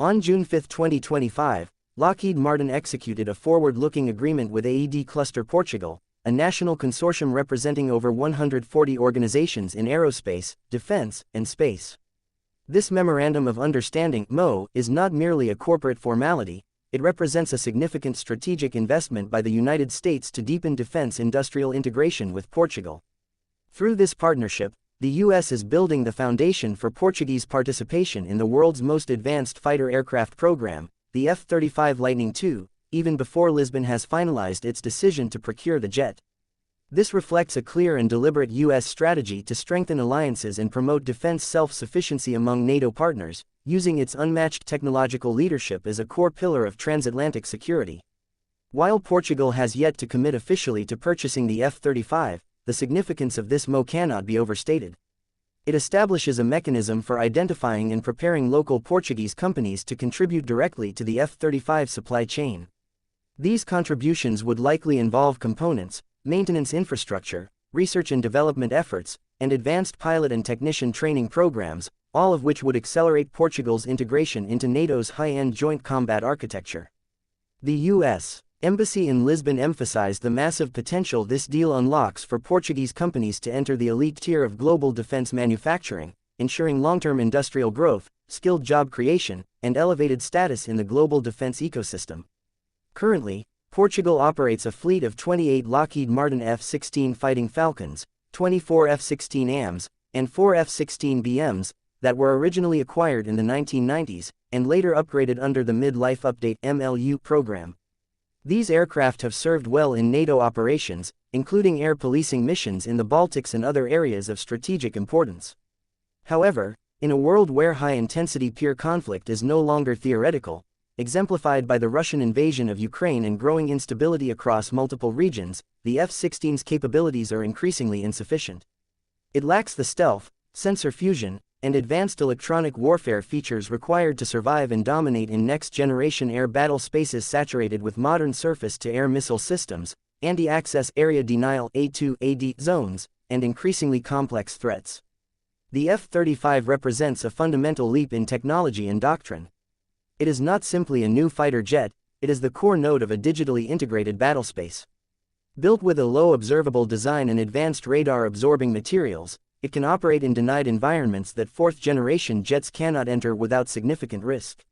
On June 5, 2025, Lockheed Martin executed a forward-looking agreement with AED Cluster Portugal, a national consortium representing over 140 organizations in aerospace, defense, and space. This Memorandum of Understanding (MO) is not merely a corporate formality, it represents a significant strategic investment by the United States to deepen defense industrial integration with Portugal. Through this partnership, the U.S. is building the foundation for Portuguese participation in the world's most advanced fighter aircraft program, the F-35 Lightning II, even before Lisbon has finalized its decision to procure the jet. This reflects a clear and deliberate U.S. strategy to strengthen alliances and promote defense self-sufficiency among NATO partners, using its unmatched technological leadership as a core pillar of transatlantic security. While Portugal has yet to commit officially to purchasing the F-35, the significance of this MO cannot be overstated. It establishes a mechanism for identifying and preparing local Portuguese companies to contribute directly to the F-35 supply chain. These contributions would likely involve components, maintenance infrastructure, research and development efforts, and advanced pilot and technician training programs, all of which would accelerate Portugal's integration into NATO's high-end joint combat architecture. The U.S. Embassy in Lisbon emphasized the massive potential this deal unlocks for Portuguese companies to enter the elite tier of global defense manufacturing, ensuring long-term industrial growth, skilled job creation, and elevated status in the global defense ecosystem. Currently, Portugal operates a fleet of 28 Lockheed Martin F-16 Fighting Falcons, 24 F-16Ams, and 4 F-16BMs, that were originally acquired in the 1990s, and later upgraded under the Mid-Life Update (MLU) program. These aircraft have served well in NATO operations, including air policing missions in the Baltics and other areas of strategic importance. However, in a world where high-intensity peer conflict is no longer theoretical, exemplified by the Russian invasion of Ukraine and growing instability across multiple regions, the F-16's capabilities are increasingly insufficient. It lacks the stealth, sensor fusion, and advanced electronic warfare features required to survive and dominate in next-generation air battle spaces saturated with modern surface-to-air missile systems, anti-access area denial (A2/AD) zones, and increasingly complex threats. The F-35 represents a fundamental leap in technology and doctrine. It is not simply a new fighter jet, it is the core node of a digitally integrated battlespace. Built with a low observable design and advanced radar-absorbing materials, it can operate in denied environments that fourth-generation jets cannot enter without significant risk.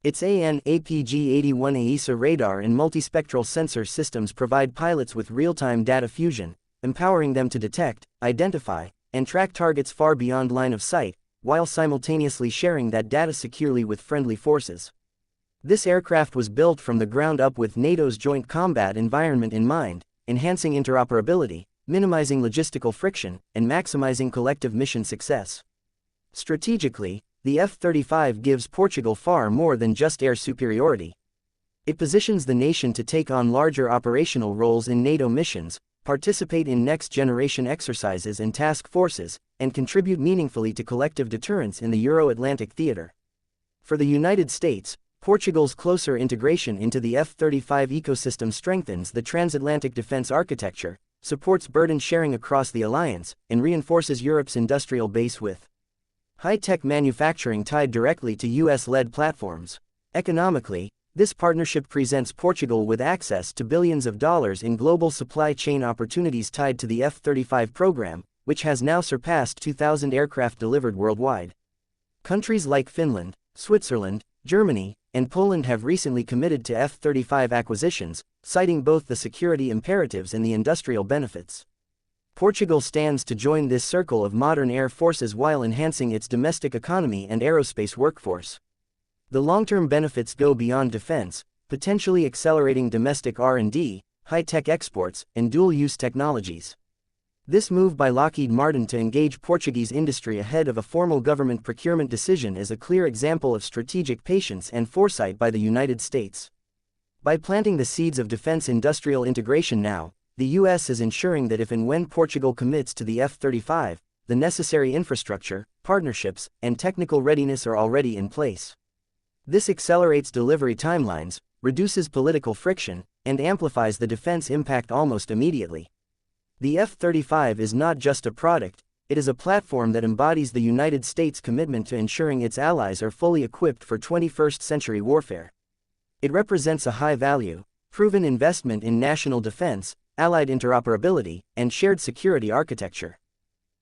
Its AN/APG-81 AESA radar and multispectral sensor systems provide pilots with real-time data fusion, empowering them to detect, identify, and track targets far beyond line of sight, while simultaneously sharing that data securely with friendly forces. This aircraft was built from the ground up with NATO's joint combat environment in mind, enhancing interoperability, minimizing logistical friction, and maximizing collective mission success. Strategically, the F-35 gives Portugal far more than just air superiority. It positions the nation to take on larger operational roles in NATO missions, participate in next-generation exercises and task forces, and contribute meaningfully to collective deterrence in the Euro-Atlantic theater. For the United States, Portugal's closer integration into the F-35 ecosystem strengthens the transatlantic defense architecture, supports burden sharing across the alliance, and reinforces Europe's industrial base with high-tech manufacturing tied directly to US-led platforms. Economically, this partnership presents Portugal with access to billions of dollars in global supply chain opportunities tied to the F-35 program, which has now surpassed 2,000 aircraft delivered worldwide. Countries like Finland, Switzerland, Germany, and Poland have recently committed to F-35 acquisitions, citing both the security imperatives and the industrial benefits. Portugal stands to join this circle of modern air forces while enhancing its domestic economy and aerospace workforce. The long-term benefits go beyond defense, potentially accelerating domestic R&D, high-tech exports, and dual-use technologies. This move by Lockheed Martin to engage Portuguese industry ahead of a formal government procurement decision is a clear example of strategic patience and foresight by the United States. By planting the seeds of defense industrial integration now, the U.S. is ensuring that if and when Portugal commits to the F-35, the necessary infrastructure, partnerships, and technical readiness are already in place. This accelerates delivery timelines, reduces political friction, and amplifies the defense impact almost immediately. The F-35 is not just a product, It is a platform that embodies the United States' commitment to ensuring its allies are fully equipped for 21st-century warfare. It represents a high-value, proven investment in national defense, allied interoperability, and shared security architecture.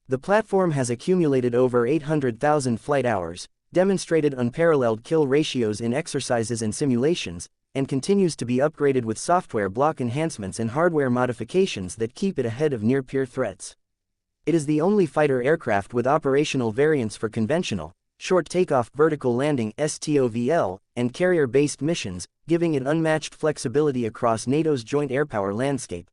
The platform has accumulated over 800,000 flight hours, demonstrated unparalleled kill ratios in exercises and simulations, and continues to be upgraded with software block enhancements and hardware modifications that keep it ahead of near-peer threats. It is the only fighter aircraft with operational variants for conventional, short takeoff, vertical landing (STOVL), and carrier-based missions, giving it unmatched flexibility across NATO's joint airpower landscape.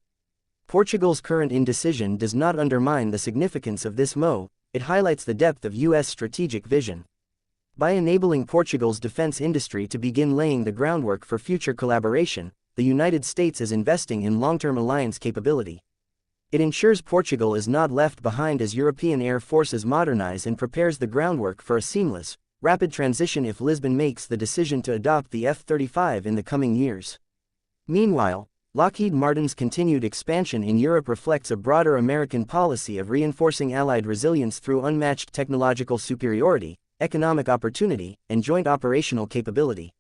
Portugal's current indecision does not undermine the significance of this MO, it highlights the depth of U.S. strategic vision. By enabling Portugal's defense industry to begin laying the groundwork for future collaboration, the United States is investing in long-term alliance capability. It ensures Portugal is not left behind as European air forces modernize and prepares the groundwork for a seamless, rapid transition if Lisbon makes the decision to adopt the F-35 in the coming years. Meanwhile, Lockheed Martin's continued expansion in Europe reflects a broader American policy of reinforcing allied resilience through unmatched technological superiority, economic opportunity, and joint operational capability.